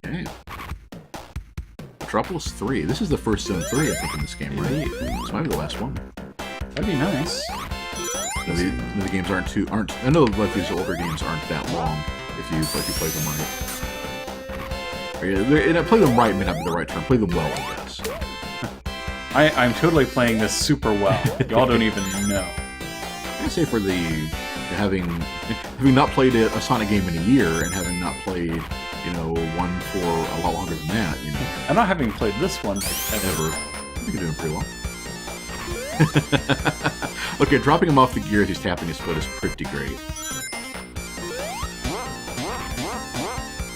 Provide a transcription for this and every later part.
Okay. Metropolis 3. This is the first Zone 3, I think, in this game, right? This might be the last one. That'd be nice. No, the games aren't. I know like these older games aren't that long if you play them right. And play them right may not be the right term. Play them well, I guess. I'm totally playing this super well. Y'all don't even know. I say for the having not played a Sonic game in a year and having not played one for a lot longer than that, I'm not having played this one ever. I think you're doing pretty well. Okay, dropping him off the gear as he's tapping his foot is pretty great.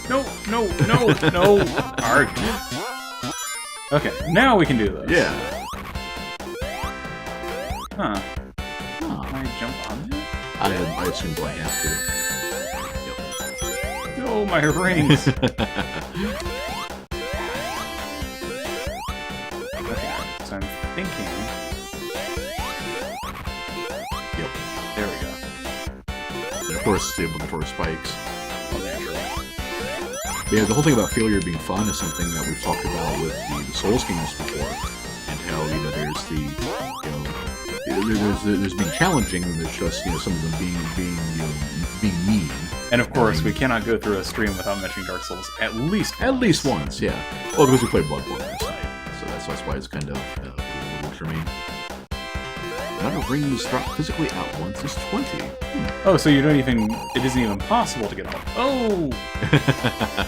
No. Arg. Okay, now we can do this. Yeah. Huh. Can I jump on it? I assume I have to. Yep. No, my rings. Okay, so I'm thinking... Yep. There we go. And of course, the obligatory spikes. Oh, naturally. Yeah, the whole thing about failure being fun is something that we've talked about with the Souls games before, and how there's being challenging, and there's just some of them being mean. And of course, we cannot go through a stream without mentioning Dark Souls at least once, yeah. Well, because we played Bloodborne last night, so that's why it's kind of a little germane. The amount of rings dropped physically at once is 20. Oh, so it isn't even possible to get all... Oh!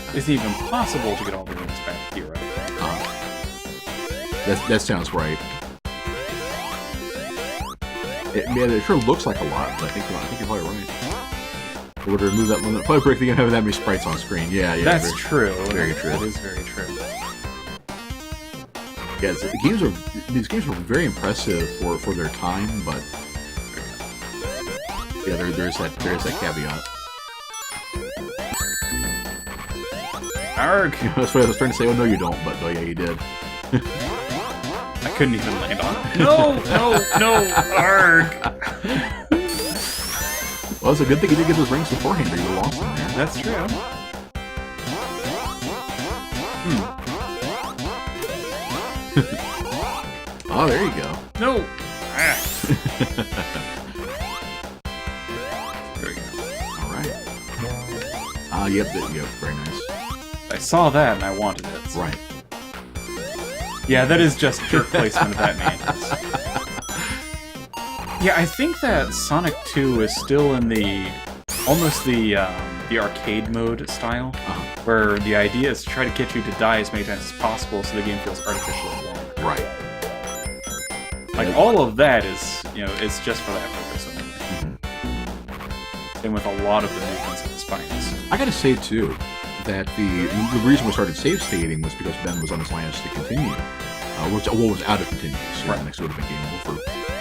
It isn't even possible to get all the rings back here, right? That sounds right. It sure looks like a lot, but I think you're probably right. If we were to remove that limit, probably break the game having that many sprites on screen. Yeah. That's true. Very true. That is very true. Yeah, these games were very impressive for their time, but yeah, there's that caveat. Arg! That's what I was trying to say. Oh no, you don't. But oh yeah, you did. I couldn't even land on it. No! Arg! Well, it's a good thing you did get those rings beforehand, or you would have lost them there. That's true. Oh, there you go. No! Ah. There we go. Alright. Yep, very nice. I saw that and I wanted it. So. Right. Yeah, that is just jerk placement of that mantis. Yeah, I think that Sonic 2 is still in almost the arcade mode style, where the idea is to try to get you to die as many times as possible so the game feels artificially long. Right. Like, all of that is, it's just for that purpose only. Same with a lot of the movements of the spines. I gotta say, too, that the reason we started save stating was because Ben was on his last to continue. Was out of continues. Right. Next would have been game over.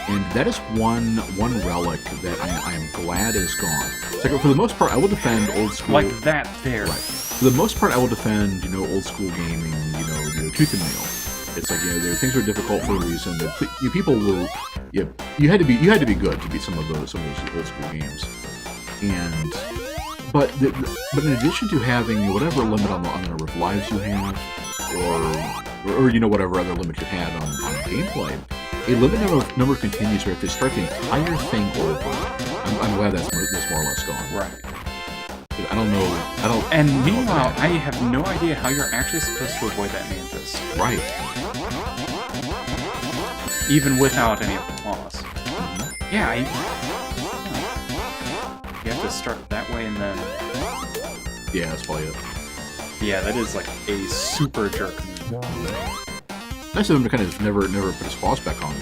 And that is one relic that I am glad is gone. It's like, for the most part, I will defend old school... Like that there. Right. For the most part, I will defend, old school gaming, tooth and nail. It's like, things are difficult for a reason. People will... You had to be good to beat some of those old school games. But in addition to having whatever limit on the number of lives you have, or whatever other limit you had on gameplay, a limited number of continues where if they start the entire thing over, I'm glad that's more or less gone. Right. I don't know. And meanwhile, I have no idea how you're actually supposed to avoid that mantis. Right. Even without any of the claws. Yeah, you have to start that way and then... Yeah, that's probably it. Yeah, that is like a super jerk move. Nice of him to kind of never put his claws back on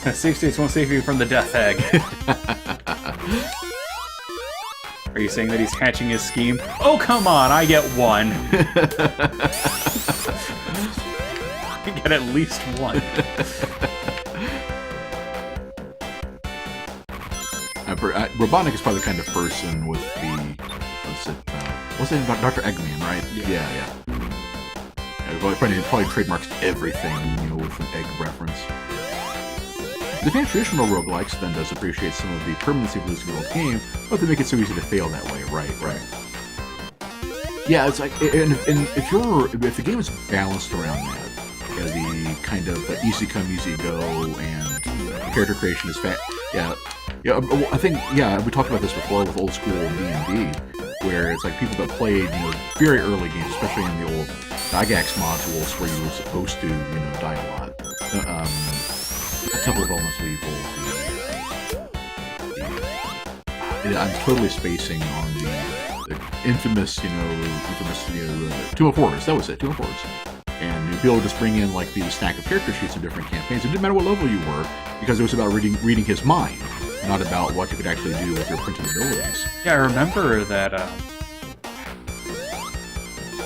though. Safe states won't save you from the death egg. Are you saying that he's hatching his scheme? Oh, come on, I get one. I get at least one. Robotnik is probably the kind of person with the... what's it about Dr. Eggman, right? Yeah. Probably trademarks everything, with an egg reference. The fan traditional roguelikes then does appreciate some of the permanency of losing the whole game, but they make it so easy to fail that way, right. Yeah, it's like, and if the game is balanced around that, the kind of easy come, easy go, and the character creation is fat. Yeah, I think we talked about this before with old school D&D, where it's like people that played very early games, especially in the old Gygax modules where you were supposed to die a lot. Temple of Almost Lethal. I'm totally spacing on the infamous Tomb of Horrors. That was it, Tomb of Horrors. And you'd be able to just bring in like the stack of character sheets of different campaigns. It didn't matter what level you were, because it was about reading his mind, not about what you could actually do with your printed abilities. Yeah, I remember that.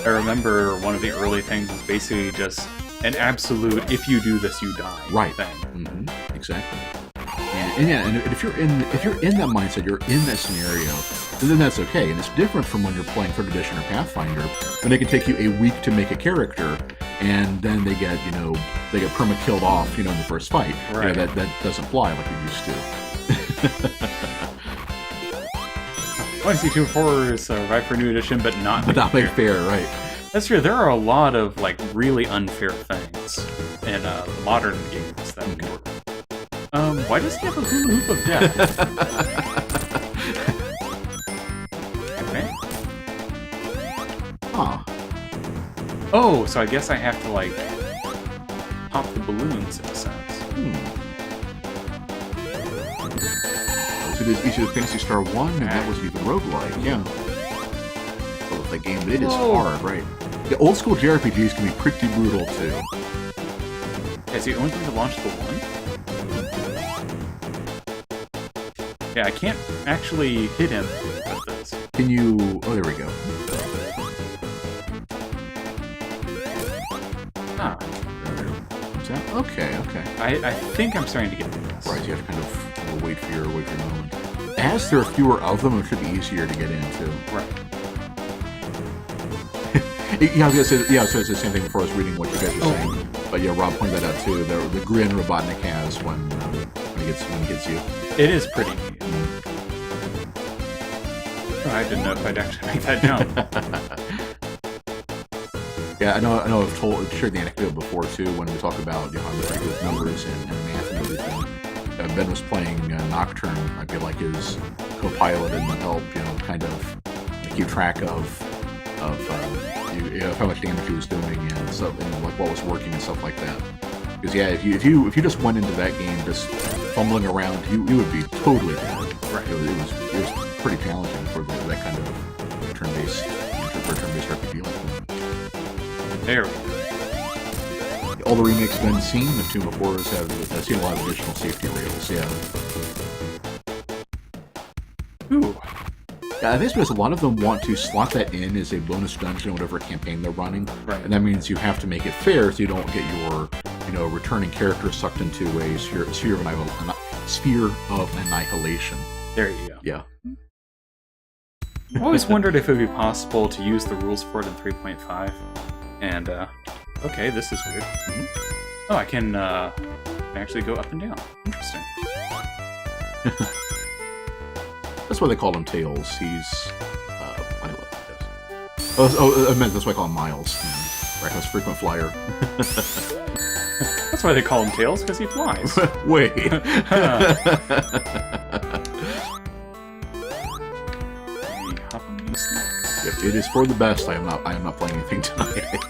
I remember one of the early things was basically just an absolute "if you do this, you die" thing. Mm-hmm. Exactly. And if you're in that mindset, you're in that scenario, then that's okay. And it's different from when you're playing 3rd edition or Pathfinder, when it can take you a week to make a character, and then they get perma killed off, in the first fight. Right. That doesn't fly like it used to. I want to see Tomb of Horrors survive for new edition, but not make fair, right? That's true. There are a lot of like really unfair things in modern games that can work. Why does he have a hula hoop of death? Okay. Huh. Oh, so I guess I have to like pop the balloons in a sense. So it is easier than Phantasy Star 1, and that was even roguelike, yeah. Well, with that game, it is hard, right? The old school JRPGs can be pretty brutal, too. Is the only thing to launch the 1? Yeah, I can't actually hit him with this. Can you... Oh, there we go. Ah. What's that? Okay. I think I'm starting to get this. Right, so you have to kind of wait for your moment. As there are fewer of them, it should be easier to get into. Right. I was gonna say, so it's the same thing before I was reading what you guys were saying. But yeah, Rob pointed that out too. The grin Robotnik has when he gets you. It is pretty neat. Oh, I didn't know if I'd actually make that jump. Yeah, I know. I've shared the anecdote before too when we talk about how I'm pretty good with numbers and math and everything. Ben was playing Nocturne. I feel like his co-pilot and help, kind of keep track of how much damage he was doing and stuff, and like what was working and stuff like that. Because yeah, if you just went into that game just fumbling around, you would be totally dead. Right. It was pretty challenging for that kind of turn-based RPG like that. There we go. All the remakes I've been seen of Tomb of Horrors have seen a lot of additional safety rails. Yeah. Ooh. I think because a lot of them want to slot that in as a bonus dungeon in whatever campaign they're running. Right. And that means you have to make it fair so you don't get your, returning character sucked into a sphere of annihilation. There you go. Yeah. I've always wondered if it would be possible to use the rules for it in 3.5. And, okay, this is weird. Mm-hmm. Oh, I can actually go up and down. Interesting. That's why they call him Tails. He's pilot, I guess. Oh, I meant that's why I call him Miles. Reckless frequent flyer. That's why they call him Tails, because he flies. Wait. If it is for the best, I am not playing anything tonight, I think.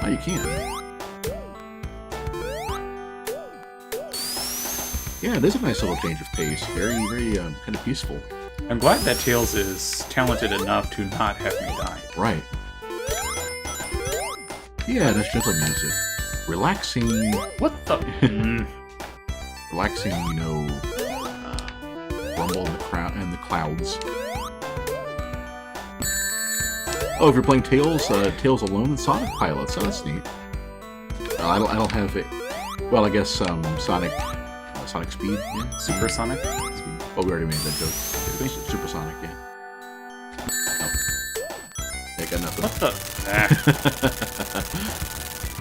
Oh, you can. Yeah, it is a nice little change of pace. Very, very kind of peaceful. I'm glad that Tails is talented enough to not have me die. Right. Yeah, that's gentle music. Relaxing. What the? Relaxing, rumble in the clouds. Oh, if you're playing Tails alone in Sonic Pilot, so that's neat. I don't have it. Well, I guess Sonic Speed, yeah. Supersonic? Oh, we already made that joke. Supersonic, yeah. Oh. Yeah, got nothing. What the?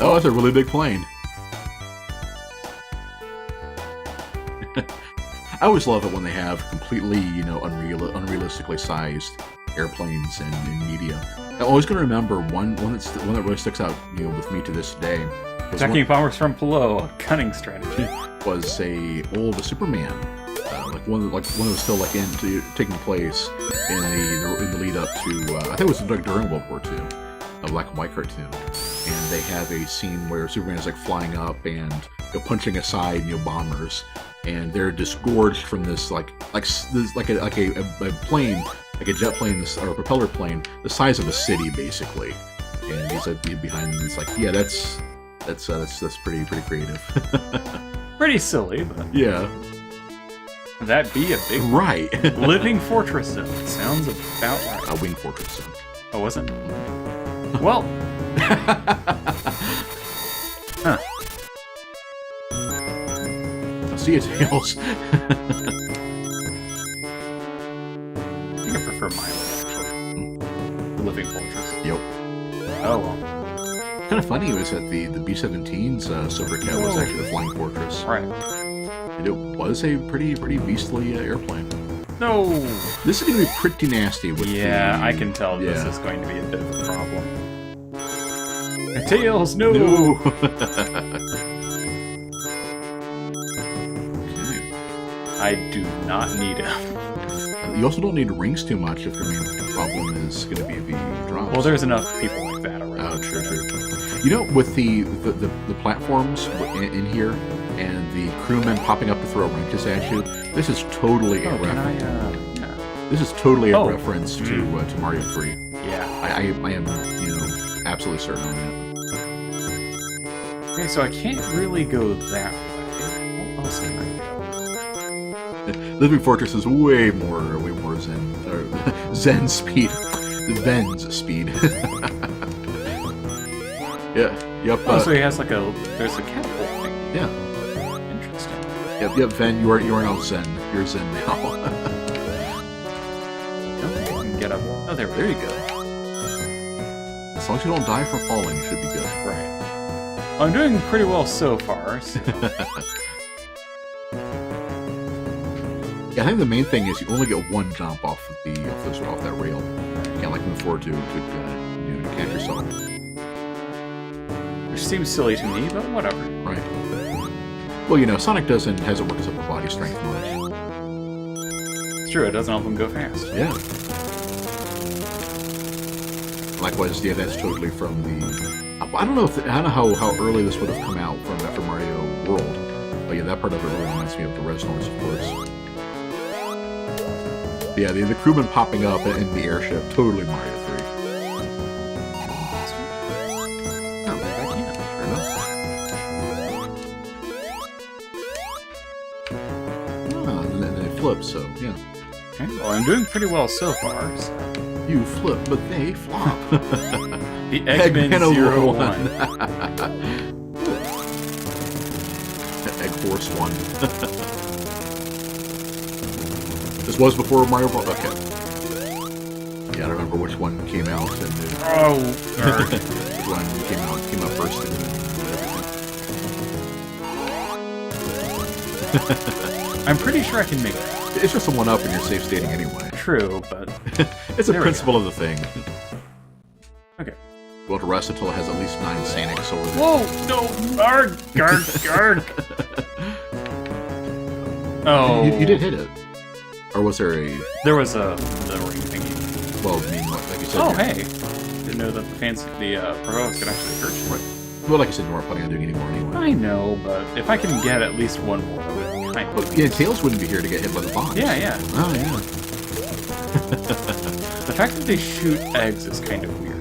Oh, that's a really big plane. I always love it when they have completely, unrealistically sized airplanes and media. I'm always going to remember one that really sticks out, with me to this day. Attacking bombers from below, a cunning strategy. Was a old Superman, one that was still taking place in the lead up to I think it was during World War II, a black and white cartoon, and they have a scene where Superman is flying up and punching aside bombers, and they're disgorged from this a plane, like a jet plane or a propeller plane, the size of a city basically, and he's behind them. It's that's pretty creative. Pretty silly, but yeah. That'd be a big right. Living Fortress Zone. Sounds about right. A Wing Fortress Zone. Oh, wasn't? Well. Huh. See you, Tails. I think I prefer Milo, actually. The Living Fortress. Yep. Oh, well. Kind of funny was that the B-17's Silver Cat was actually the Flying Fortress. Right. And it was a pretty beastly airplane. No! This is going to be pretty nasty with I can tell this is going to be a bit of a problem. Tails, no! Okay. I do not need it. You also don't need rings too much if your main problem is going to be the drops. Well, there's enough people like that already. Oh, true. With the platforms in here and the crewmen popping up to throw wrenches at you, this is totally a reference. This is totally a reference to Mario 3. Yeah, I am absolutely certain on that. Okay, so I can't really go that way. What else can I do? Living Fortress is way more Zen speed. The Ven's speed. Yeah. Yep. So he has there's a catapult thing. Yeah. Interesting. Yep. Ven, you are now Zen. You're Zen now. I don't think I can get up. Oh, there you go. As long as you don't die from falling, you should be good. Right. I'm doing pretty well so far. So. Yeah, I think the main thing is you only get one jump off of that rail. You can't move forward to catch yourself. Which seems silly to me, but whatever. Right. Well, Sonic hasn't worked his upper body strength much. It's true, it doesn't help him go fast. Yeah. Likewise, that's totally from the. I don't know how early this would have come out from after Mario World, but yeah, that part of it really reminds me of the Resonance, of course. Yeah, the crewmen popping up in the airship, totally Mario 3. Oh, maybe I can. Sure enough. And then they flip, so yeah. Okay, well, I'm doing pretty well so far. So. You flip, but they flop. The Eggman 01. Egg Force 1. This was before Mario Bros. Okay. Yeah, I don't remember which one came out and which one came out first and everything. I'm pretty sure I can make it. It's just a one-up in your safe stating anyway. True, but it's a principle of the thing. Okay. You want to rest until it has at least 9 Sanics over there. Whoa! No! Arg! Garg! Oh. You did hit it. Or was there a... There was the ring thingy. Well, like you said... Oh, hey! Didn't know that the provost could actually hurt you. Right. Well, like you said, you weren't planning on doing any more anyway. I know, but if I can get at least one more, that would be kind of... Well, yeah, Tails wouldn't be here to get hit by the bombs. Yeah. Oh, yeah. The fact that they shoot eggs is kind of weird.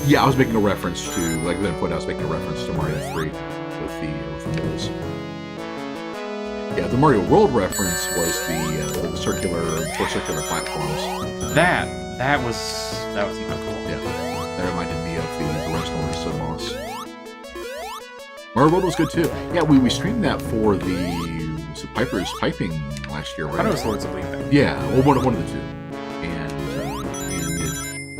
Yeah, I was making a reference to... Like, then I was making a reference to Mario 3 with the moles. Yeah, the Mario World reference was the four circular platforms. That was not cool. Yeah, that reminded me of the rest of the boss. Mario World was good too. Yeah, we streamed that for the Piper's Piping last year, right? I thought it was Lords of Leaping. Yeah, well, one of the two. And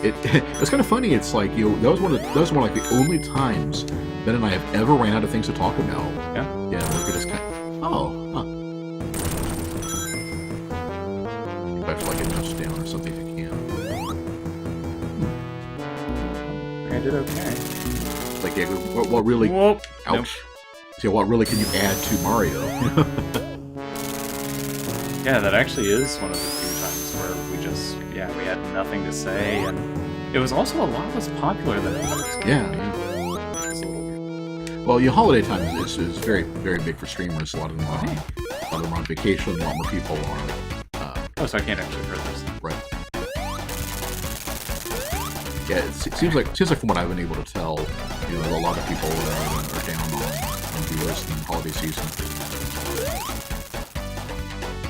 it was kind of funny. It's like that was one of the only times Ben and I have ever ran out of things to talk about. Yeah. Yeah, we could just kind of, I did okay. Like, yeah, what really... Whoop. Ouch. Nope. So what really can you add to Mario? Yeah, that actually is one of the few times where we had nothing to say, and it was also a lot less popular than it was. Yeah. It's a little weird. Well, holiday time is very, very big for streamers. A lot of them are on vacation. A lot more people are... Oh, so I can't actually hear this. Right. Yeah, it seems like from what I've been able to tell, a lot of people are down on viewers in the holiday season.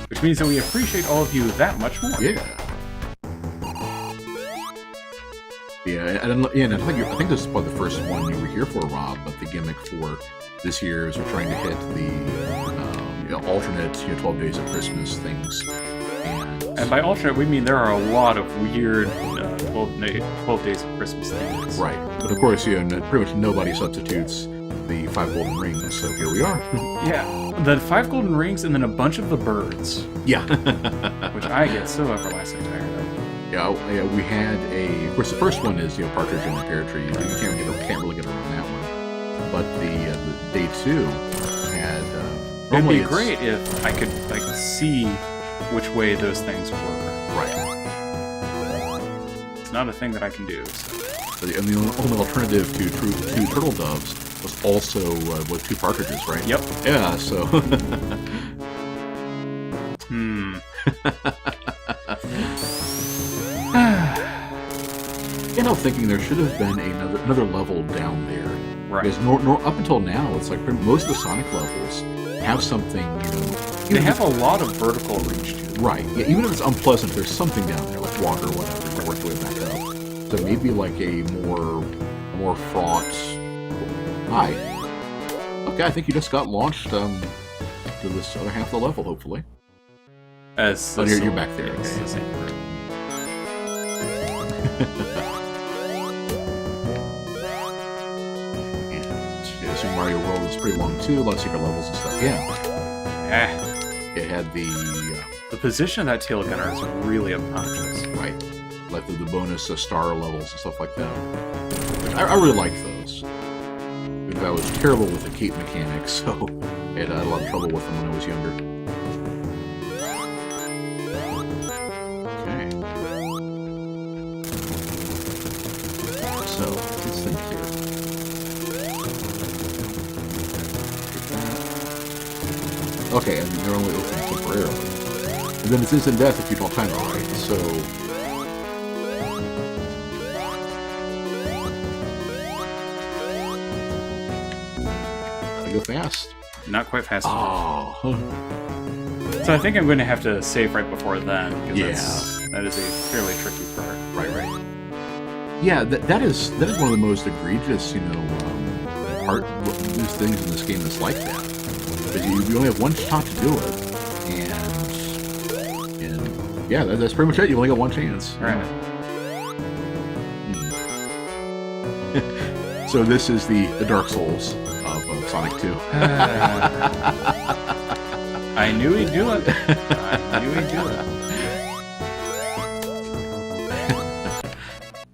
Which means that we appreciate all of you that much more. Yeah. Yeah, and I think this is probably the first one you were here for, Rob. But the gimmick for this year is we're trying to hit the alternate 12 days of Christmas things. And by alternate, we mean there are a lot of weird 12 days of Christmas things. Right. But of course, pretty much nobody substitutes the 5 golden rings, so here we are. Yeah, the 5 golden rings and then a bunch of the birds. Yeah. Which I get so everlasting tired of. Yeah, we had of course, the first one is, Partridge in the Pear Tree. You can't really get around that one. But the day 2 had... It'd be great if I could, see which way those things were. Right. It's not a thing that I can do. So. And the only alternative to 2 turtle doves was also with 2 partridges, right? Yep. Yeah, so... I'm thinking there should have been another level down there. Right. Because up until now, it's like most of the Sonic levels have something, They have a lot of vertical reach to them. Right. Yeah, even if it's unpleasant, there's something down there, like water or whatever, you work your way back up. So maybe like a more fraught... Hi. Okay, I think you just got launched to this other half of the level, hopefully. You're back there. Okay. The same room. Super Mario World is pretty long too, a lot of secret levels and stuff. Yeah. It had the position of that tail gunner is really obnoxious. Right. Like the bonus star levels and stuff like that. Which I really liked those. Because I was terrible with the cape mechanics, so I had a lot of trouble with them when I was younger. Okay. So, let's think here. Okay, and they're only open temporarily. And then it's instant death if you don't time it right, so... Gotta go fast. Not quite fast enough. Oh. So I think I'm going to have to save right before then, because that is a fairly tricky part. Right. Yeah, that is one of the most egregious, these things in this game that's like that. But you only have one shot to do it, and yeah, that's pretty much it. You only got one chance. Right. So this is the Dark Souls of Sonic 2. I knew he'd do it.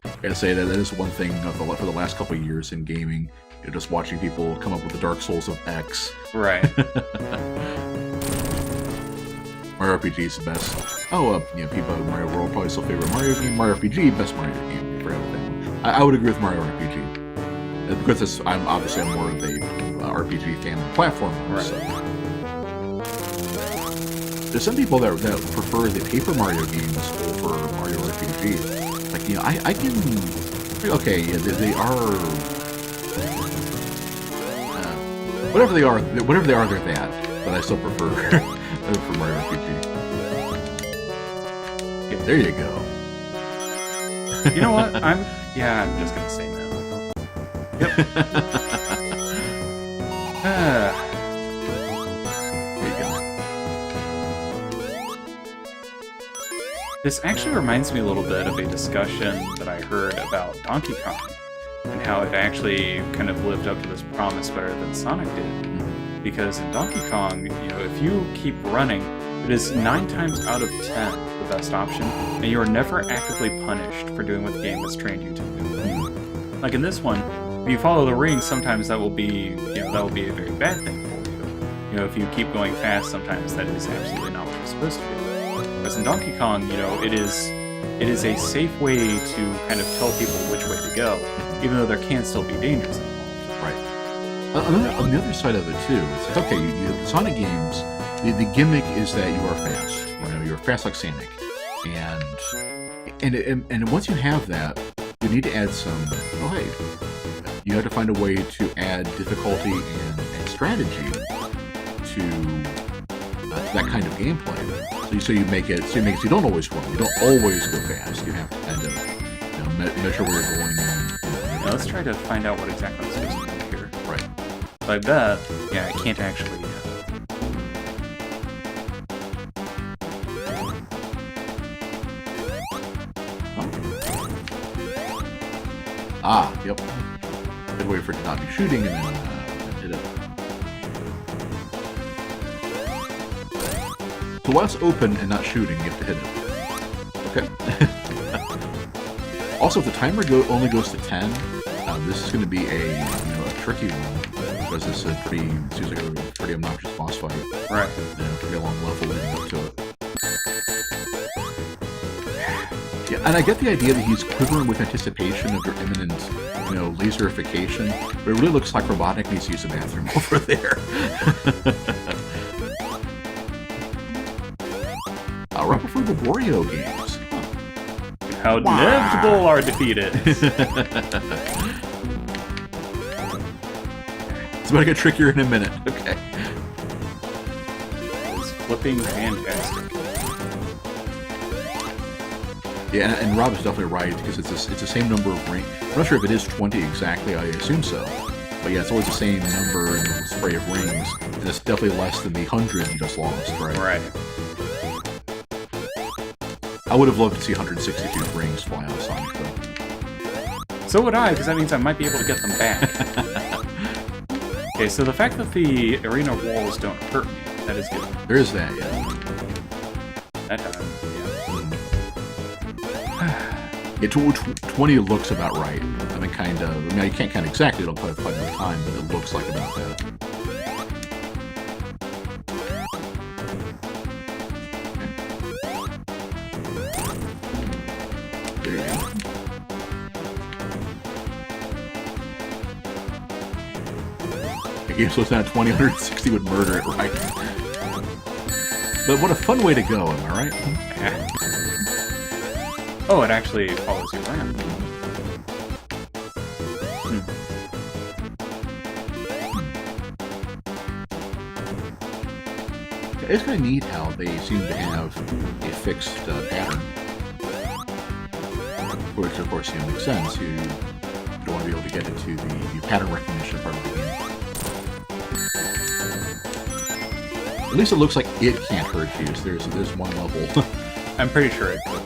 I gotta say that is one thing for the last couple of years in gaming. Just watching people come up with the Dark Souls of X. Right. Mario RPG is the best. People in Mario World probably still favorite Mario game. Mario RPG, best Mario game. I forgot about that one. I would agree with Mario RPG. Because I'm more of a RPG fan than platformer. Right. So. There's some people that prefer the Paper Mario games over Mario RPG. Like, I can... Okay, yeah, they are... whatever they are, they're that. But I still prefer for Mario RPG. Yeah, there you go. You know what? I'm just gonna say no. Yep. There you go. This actually reminds me a little bit of a discussion that I heard about Donkey Kong and how it actually kind of lived up to this promise better than Sonic did. Because in Donkey Kong, if you keep running, it is 9 times out of 10 the best option, and you are never actively punished for doing what the game has trained you to do. Like in this one, if you follow the ring, sometimes that will be, that will be a very bad thing for you. If you keep going fast, sometimes that is absolutely not what you're supposed to do. Whereas in Donkey Kong, it is a safe way to kind of tell people which way to go, even though there can still be dangers involved. Right. On the other side of it too, it's like, okay, the Sonic games, the gimmick is that you are fast. You're fast like Sonic, and once you have that, you need to add some. Oh, hey, you have to find a way to add difficulty and strategy to that kind of gameplay. So you make it so you don't always run. You don't always go fast. You have to kind of measure where you're going. Now let's try to find out what exactly I'm supposed to do here. Right. So I bet, I can't actually. Yep. Good way for it to not be shooting and then hit it. So while it's open and not shooting, you have to hit it. Okay. Also, if the timer only goes to 10, this is going to be a tricky one because this is seems like a pretty obnoxious boss fight. Right. Pretty long level leading up to it. Yeah, and I get the idea that he's quivering with anticipation of your imminent, laserification, but it really looks like Robotnik needs to use the bathroom over there. Right before the Wario games. How inevitable our defeat is. It's about to get trickier in a minute. Okay. It's flipping fantastic. Yeah, and Rob is definitely right, because it's the same number of rings. I'm not sure if it is 20 exactly, I assume so. But yeah, it's always the same number in the spray of rings, and it's definitely less than the 100 you just lost, right? Right. I would have loved to see 162 rings fly out of Sonic, though. So would I, because that means I might be able to get them back. Okay, so the fact that the arena walls don't hurt me, that is good. There is that, yeah. That time, Yeah, 20 looks about right. I mean, kind of. I mean, you can't count exactly, it'll play quite enough time, but it looks like about that. Okay. There you go. Okay, so it's not 20, 160 would murder it, right? But what a fun way to go, am I right? Oh, it actually follows you around. It's kind of neat how they seem to have a fixed pattern. Which, of course, makes sense. You don't want to be able to get into the pattern recognition part of the game. At least it looks like it can't hurt you, so there's one level. I'm pretty sure it could.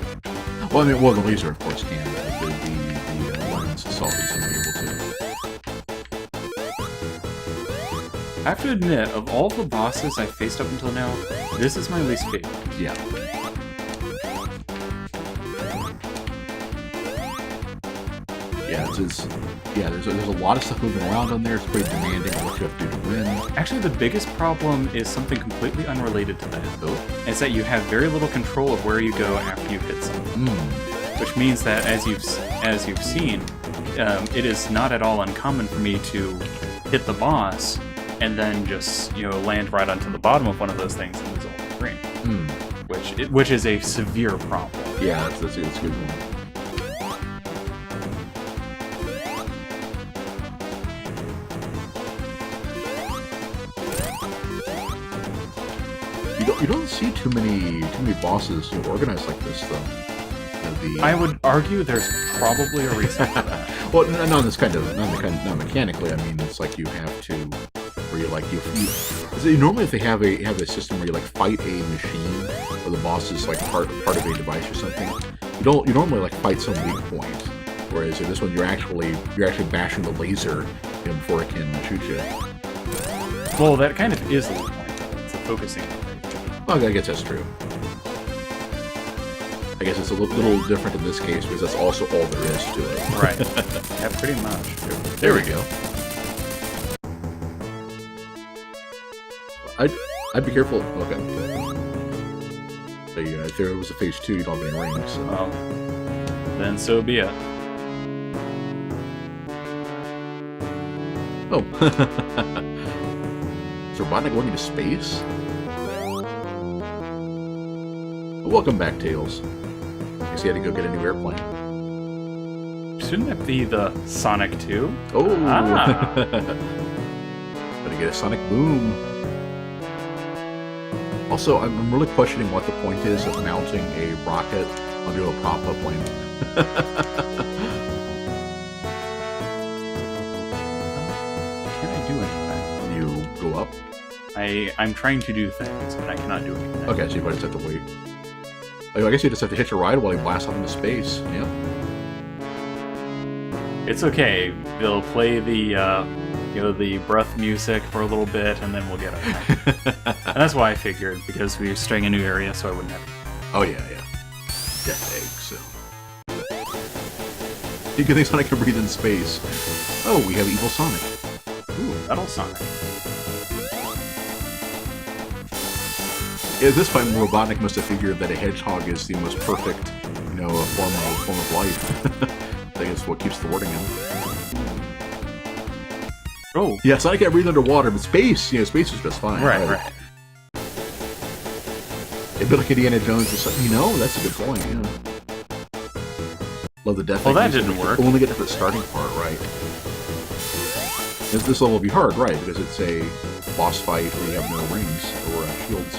Well, I mean, the laser, of course, can, but the lens itself isn't able to. I have to admit, of all the bosses I've faced up until now, this is my least favorite. Yeah. Yeah, there's a lot of stuff moving around on there. It's pretty demanding on what you have to do to win. Actually, the biggest problem is something completely unrelated to that. Oh. It's that you have very little control of where you go after you hit something. Which means that, as you've seen, it is not at all uncommon for me to hit the boss and then just land right onto the bottom of one of those things and lose all the ring. Which is a severe problem. Yeah, that's a good one. You don't see too many bosses organized like this, though. I would argue there's probably a reason for that. Well, not mechanically. I mean, it's like you have to, where you normally if they have a system where you fight a machine, or the boss is part of a device or something, you normally fight some weak point. Whereas in this one, you're actually bashing the laser before it can shoot you. Well, that kind of is the weak point. It's the focusing. Well, I guess that's true. I guess it's a little different in this case because that's also all there is to it. Right. Yeah, pretty much. There we go. I'd be careful. Okay. So, yeah, if there was a phase 2, you don't have any rings. So. Well, then so be it. Oh. Is Robotnik going into space? Welcome back, Tails. Guess he had to go get a new airplane. Shouldn't it be the Sonic 2? Oh! Ah. Gotta get a Sonic Boom. Also, I'm really questioning what the point is of mounting a rocket onto a prop-up plane. Can I do anything? You go up? I'm trying to do things, but I cannot do anything. Okay, so you just have to wait. I guess you just have to hitch a ride while he blasts off into space. Yep. It's okay. They'll play the the breath music for a little bit, and then we'll get it. And that's why I figured, because we were staying in a new area, so I wouldn't have. Oh yeah. Death egg. So you can think Sonic can breathe in space. Oh, we have evil Sonic. Ooh, Metal Sonic. At this point, Robotnik must have figured that a hedgehog is the most perfect, form of life. I think it's what keeps thwarting him. Oh. Yeah, Sonic can't breathe underwater, but space, space is just fine. Right. A bit like Indiana Jones, just like, that's a good point, yeah. Love the death. Well, that didn't work. Only get to the starting part, right? This level will be hard, right? Because it's a boss fight where you have no rings or shields.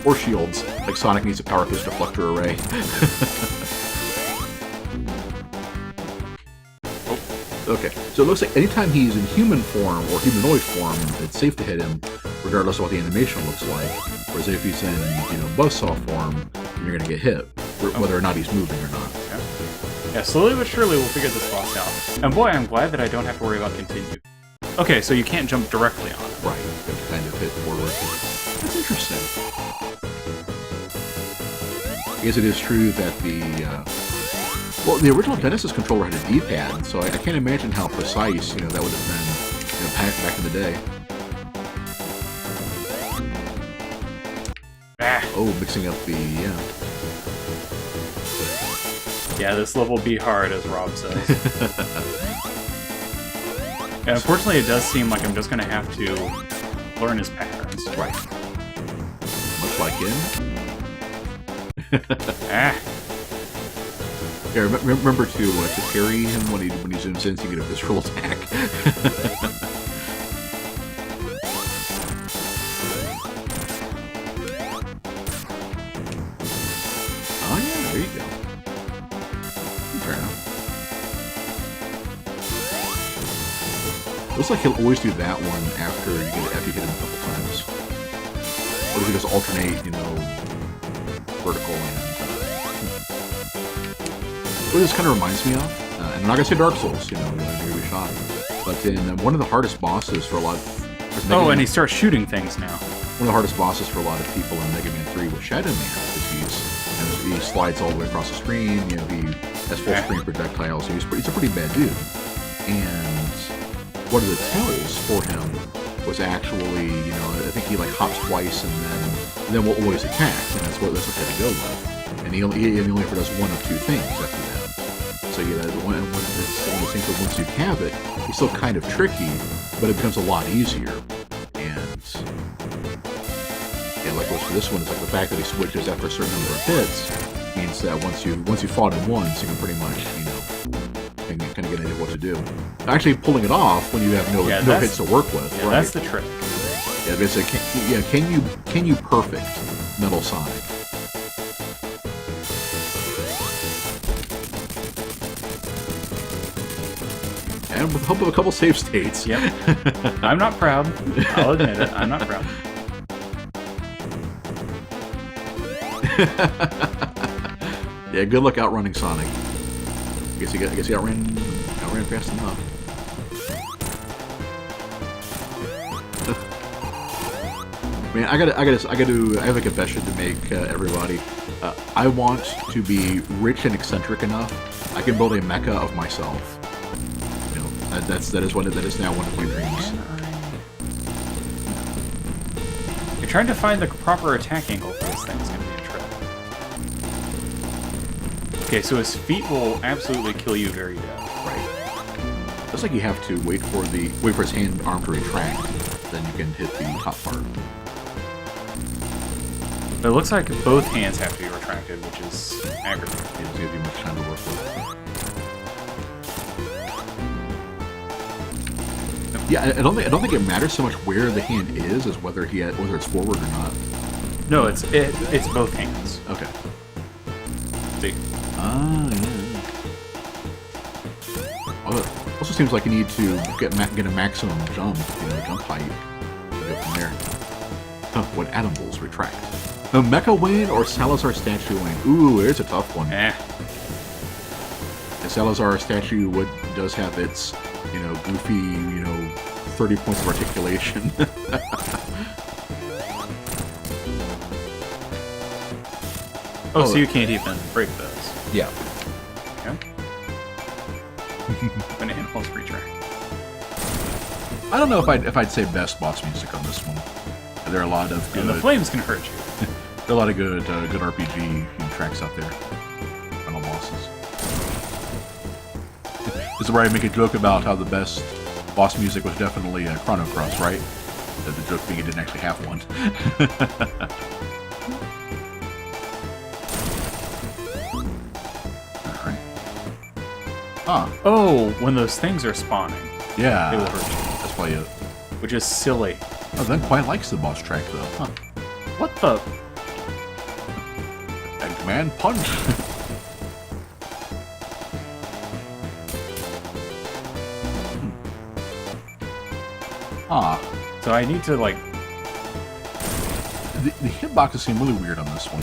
Or shields, like Sonic needs a power fist deflector array. Okay, so it looks like anytime he's in human form or humanoid form, it's safe to hit him, regardless of what the animation looks like. Whereas if he's in, buzzsaw form, you're gonna get hit, whether or not he's moving or not. Yeah, slowly but surely we'll figure this boss out. And boy, I'm glad that I don't have to worry about continue. Okay, so you can't jump directly on it. Right, you have to kind of hit forward. That's interesting. I guess it is true that the original Genesis controller had a D-pad, so I can't imagine how precise, that would have been, back in the day. Oh, mixing up the, Yeah, this level be hard, as Rob says. And unfortunately, it does seem like I'm just going to have to learn his patterns. Right. Much like him. Yeah, remember to parry him when he zooms in so you get a visceral attack. Oh yeah, there you go. Fair enough. Looks like he'll always do that one after you hit him a couple times. Or does he just alternate, vertical and... What this kind of reminds me of, and I'm not going to say Dark Souls, give me a shot, but in one of the hardest bosses for a lot of... Oh, and he starts shooting things now. One of the hardest bosses for a lot of people in Mega Man 3 was Shadow Man, because he slides all the way across the screen, he has full screen projectiles, so he's a pretty bad dude. And one of the tells for him was actually, I think he hops twice and then will always attack, and that's what they had to go with. And he only ever does one of two things after that. So one of the things that once you have it, it's still kind of tricky, but it becomes a lot easier. And like for this one, it's like the fact that he switches after a certain number of hits means that once you fought him once, you can pretty much kind of get into what to do. Actually, pulling it off when you have no hits to work with. Yeah, right? That's the trick. Yeah, basically, can you perfect Metal Sonic? And with the help of a couple save states. Yep. I'm not proud. I'll admit it. I'm not proud. Yeah, good luck outrunning Sonic. I guess he outran fast enough. Man, I have a confession to make, everybody. I want to be rich and eccentric enough. I can build a mecha of myself. You know, that is now one of my dreams. You're trying to find the proper attack angle for this thing is going to be a trip. Okay, so his feet will absolutely kill you very dead. Right. Looks like you have to wait for his hand arm to retract, then you can hit the top part. But it looks like both hands have to be retracted, which is aggravating. It doesn't give you much time to work with. Yeah, I don't think it matters so much where the hand is as whether it's forward or not. No, it's both hands. Okay. See. Ah, yeah. Well, it also seems like you need to get a maximum jump, jump height, and go from there. Oh, when atom balls retract. The Mecha win or Salazar statue win? Ooh, there's a tough one. The Salazar statue does have its, goofy, 30 points of articulation. So you can't even break those. Yeah. Okay. When it impulse retract. I don't know if I'd say best boss music on this one. There are a lot of good. And the flames can hurt you. There are a lot of good RPG tracks out there. Final bosses. This is where I make a joke about how the best boss music was definitely Chrono Cross, right? The joke being it didn't actually have one. Alright. Ah. Oh, when those things are spawning. Yeah. They will hurt you. That's why you... Which is silly. Oh, that quite likes the boss track, though. Huh. What the... Eggman punch! Ah. So I need to, like... The hitboxes seem really weird on this one.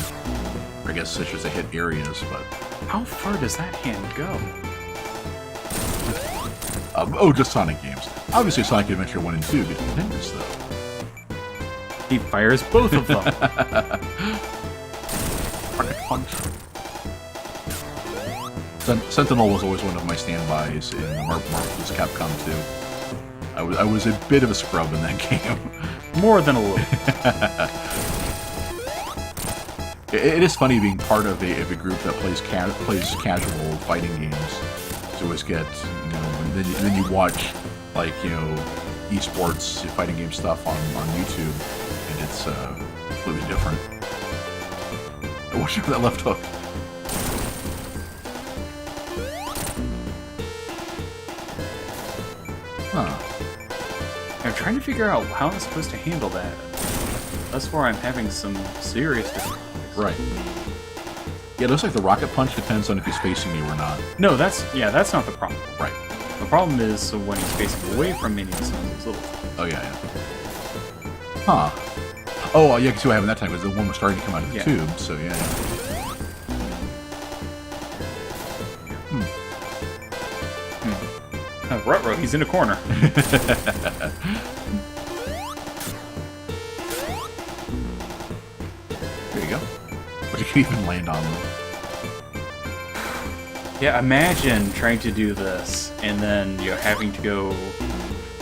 I guess it's just the hit areas, but... How far does that hand go? Just Sonic games. Obviously Sonic Adventure 1 and 2 good contenders, though. He fires both of them. Rocket punch. Sentinel was always one of my standbys in Marvel's Capcom 2. I was a bit of a scrub in that game. More than a little. It is funny being part of a group that plays casual fighting games. To always get, and then you watch, like, esports fighting game stuff on YouTube, and it's completely different. Watch out for that left hook. Huh. I'm trying to figure out how I'm supposed to handle that. That's where I'm having some serious difficulties. Right. Yeah, it looks like the rocket punch depends on if he's facing you or not. No, that's not the problem. Right. The problem is when he's facing away from me and he's little. Oh, yeah. Huh. Oh, yeah, because what happened that time was the one was starting to come out of the tube, so yeah. Ruh-roh, he's in a corner. There you go. But you can even land on them. Yeah, imagine trying to do this and then having to go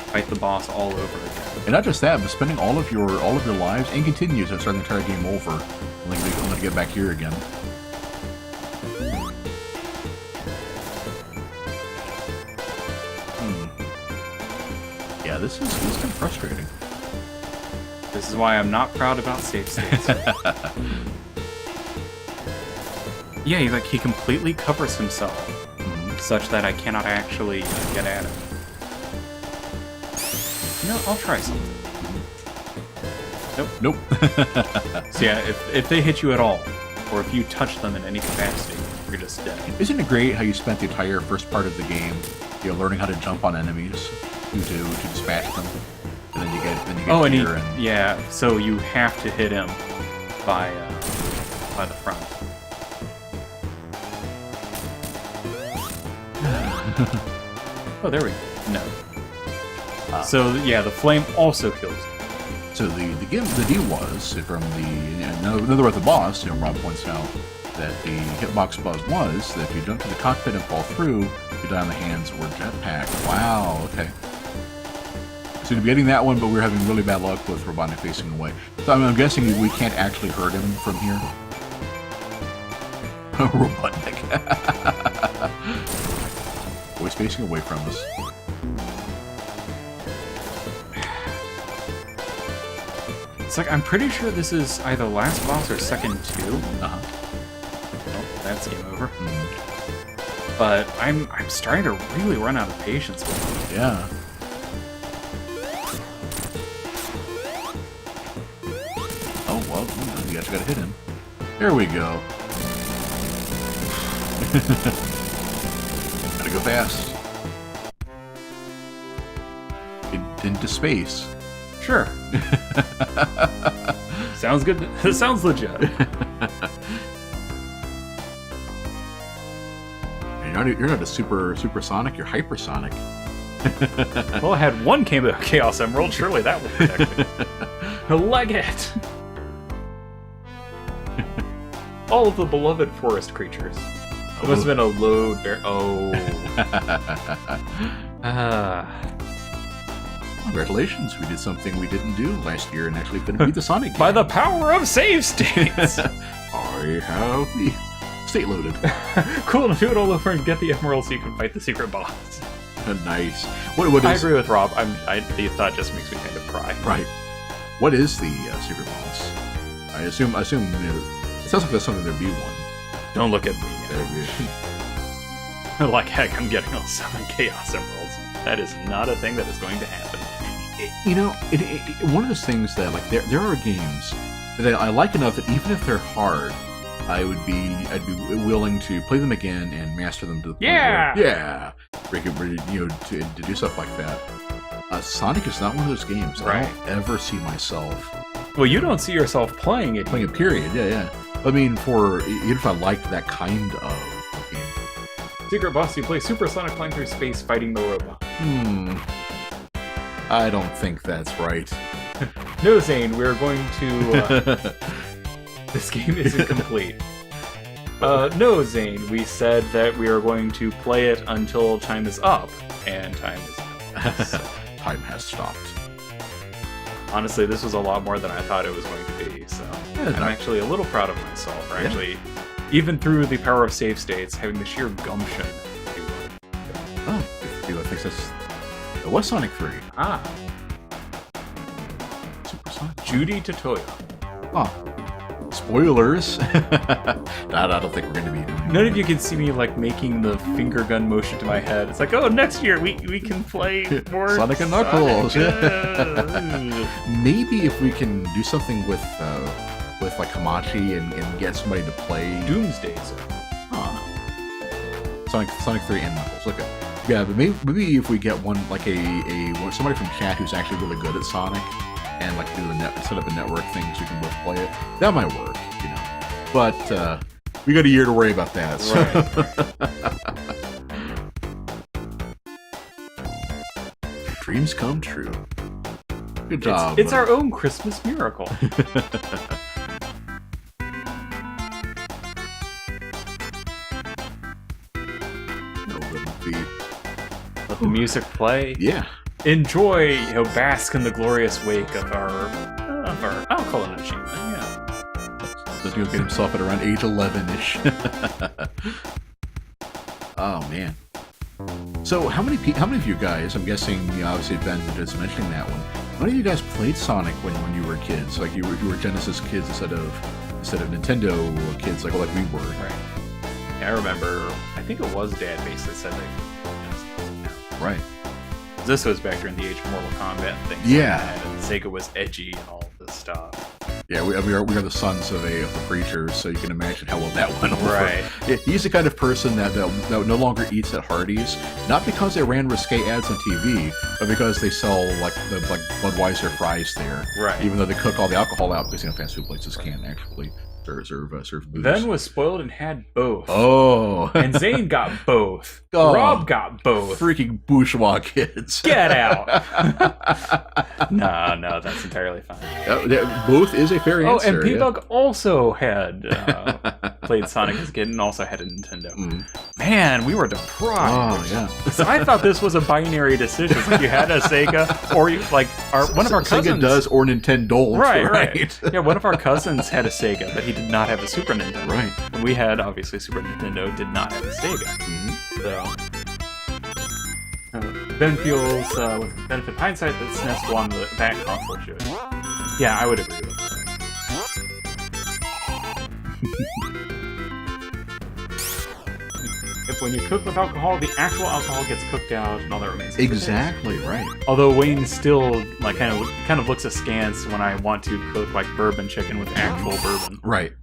fight the boss all over again. And not just that, but spending all of your lives and continues to start the entire game over. I'm gonna get back here again. Yeah, this is kind of frustrating. This is why I'm not proud about save states. Yeah, he completely covers himself, such that I cannot actually get at him. I'll try something. Nope. So yeah, if they hit you at all, or if you touch them in any capacity, you're just dead. Isn't it great how you spent the entire first part of the game, learning how to jump on enemies, to dispatch them, and then you get here yeah. So you have to hit him by the front. Oh, there we go. No. So yeah, the flame also kills you. So the deal was from another with the boss. Rob points out that the hitbox buzz was that if you jump to the cockpit and fall through, you die on the hands or jetpack. Wow. Okay. So we're getting that one, but we're having really bad luck with Robotnik facing away. So I'm guessing we can't actually hurt him from here. Robotnik. Always facing away from us. It's like, I'm pretty sure this is either last boss or second 2. Uh-huh. Oh, that's game over. But I'm starting to really run out of patience with him. Yeah. Oh, well, you guys gotta hit him. There we go. Gotta go fast. Into space. Sure. Sounds good. Sounds legit. You're not a supersonic, you're hypersonic. Well, I had one Chaos Emerald, surely that will protect me. Leg it! All of the beloved forest creatures. It must have been a load bear. Oh. Congratulations, we did something we didn't do last year and actually couldn't beat the Sonic game. By the power of save states! I have the state loaded. Cool, to do it all over and get the emerald so you can fight the secret boss. Nice. What is... I agree with Rob. The thought just makes me kind of cry. Right. What is the secret boss? I assume it sounds like there's something there'd be one. Don't look at me. Like heck, I'm getting all 7 Chaos Emeralds. That is not a thing that is going to happen. One of those things that, like, there are games that I like enough that even if they're hard, I'd be willing to play them again and master them to the point where, to do stuff like that. Sonic is not one of those games. Right. I don't ever see myself. Well, you don't see yourself playing it. Playing a period, yeah. I mean, even if I liked that kind of game. Secret boss, you play supersonic flying through space fighting the robot. I don't think that's right. No, Zane, we're going to... This game isn't complete. No, Zane, we said that we are going to play it until time is up, and time is up. So. Time has stopped. Honestly, this was a lot more than I thought it was going to be, so I'm actually a little proud of myself for actually, even through the power of save states, having the sheer gumption. Oh, people think that's... It was Sonic 3. Ah. Super Sonic. Judy Totoya. Oh. Spoilers. I don't think we're going to be doing None of you can see me like making the finger gun motion to my head. It's like, oh, next year we can play more Sonic and Knuckles. Maybe if we can do something with like Hamachi and get somebody to play Doomsday Zone. Sonic 3 and Knuckles. Okay. Yeah, but maybe if we get one like somebody from chat who's actually really good at Sonic. And like set up a network thing so we can both play it. That might work, But we got a year to worry about that. So. Right. Dreams come true. Good job. It's our own Christmas miracle. Let the music play. Yeah. Enjoy, bask in the glorious wake of our I'll call it an achievement, yeah. So he'll get himself at around age 11-ish. Oh, man. So, how many of you guys, I'm guessing, obviously Ben is mentioning that one, how many of you guys played Sonic when you were kids? Like, you were Genesis kids instead of Nintendo kids, like we were. Right. Yeah, I remember, I think it was Dad basically said that. Right. This was back during the age of Mortal Kombat and things like that, and Sega was edgy and all this stuff. Yeah, we are the sons of the preachers, so you can imagine how well that went over. Right. Yeah, he's the kind of person that no longer eats at Hardee's, not because they ran risque ads on TV, but because they sell like Budweiser fries there. Right. Even though they cook all the alcohol out because fast food places can't actually serve booze. Ben was spoiled and had both. Oh. And Zane got both. Oh. Rob got both. Freaking bourgeois kids. Get out. No, that's entirely fine. Both is a fair answer. Oh, and P-Bug also had played Sonic as a kid and also had a Nintendo. Man, we were deprived. Oh, yeah. So I thought this was a binary decision. Like you had a Sega, or you, like one of our cousins Sega does, or Nintendo don't. Right. Yeah, one of our cousins had a Sega, but he did not have a Super Nintendo. Right. And we had, obviously, Super Nintendo, did not have a Sega. So, Ben feels, with the benefit of hindsight, that SNES won that console should. Yeah, I would agree with that. If when you cook with alcohol, the actual alcohol gets cooked out and all that remains. Exactly, right. Although Wayne still like kind of looks askance when I want to cook like bourbon chicken with actual bourbon. Right.